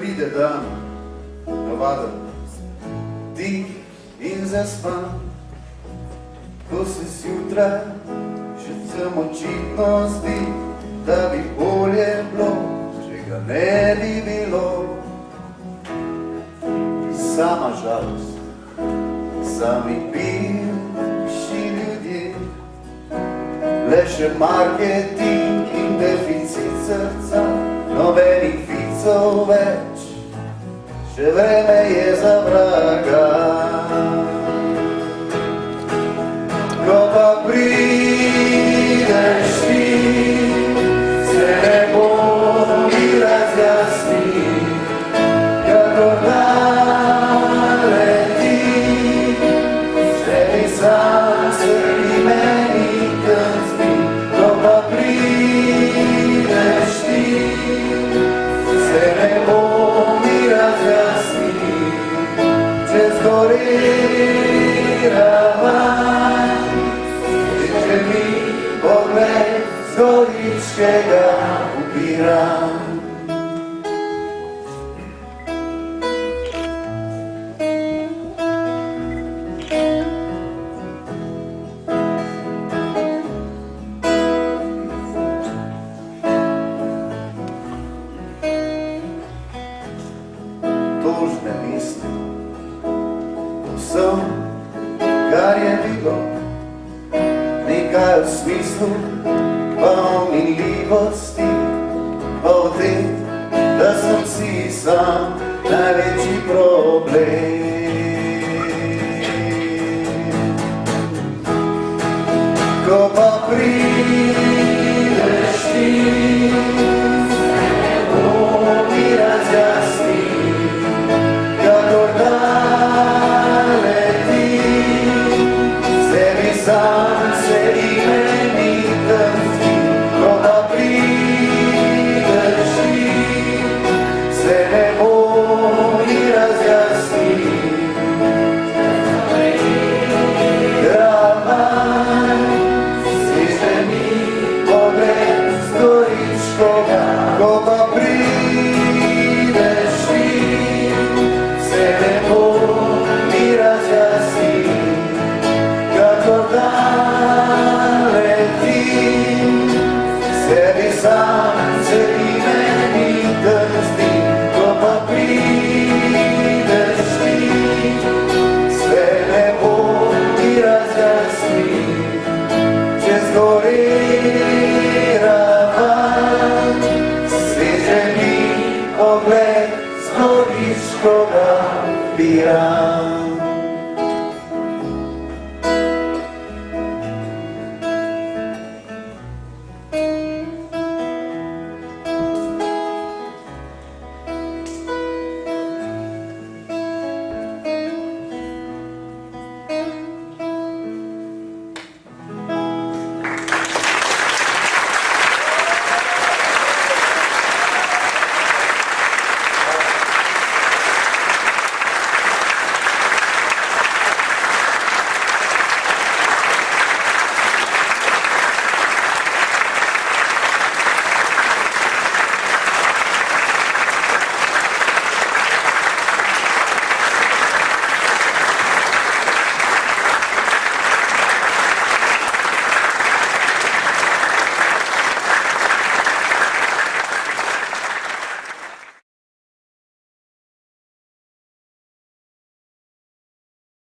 pride dan, navaden, tih in zaspan, ko se zjutraj še sem očitno zdi, da bi bolje bilo, če ga ne bi bilo. Sama žalost, sami bivši ljudje, le še marketing in deficit srca, nobenih vicov več, še vreme je za vraga. Ko pa prideš ti, se nebo mi razjasni, kakor dan leti, sebi sam se pri meni krsti. Ko pa prideš ti, se nebo mi razjasni, čez gorira van, če mi pogled z goričkega ubiram. Tožne misli, vsem, kar je bilo, nekaj v smislu, pa o minljivosti, pa o tem, da sem si sam največji problem. Ko pa prideš ti, se nebo mi razjasni, kakor dan leti, sebi sam se imeni krsti. Ko pa prideš ti, se nebo mi razjasni, draman, seže mi pogled z goričkega. Ko pa prideš ti, se nebo mi razjasni, kakor dan leti, sebi sam se imeni krsti. Ko pa prideš ti, se nebo mi razjasni, čez gorira van, seže mi pogled z goričkega bira.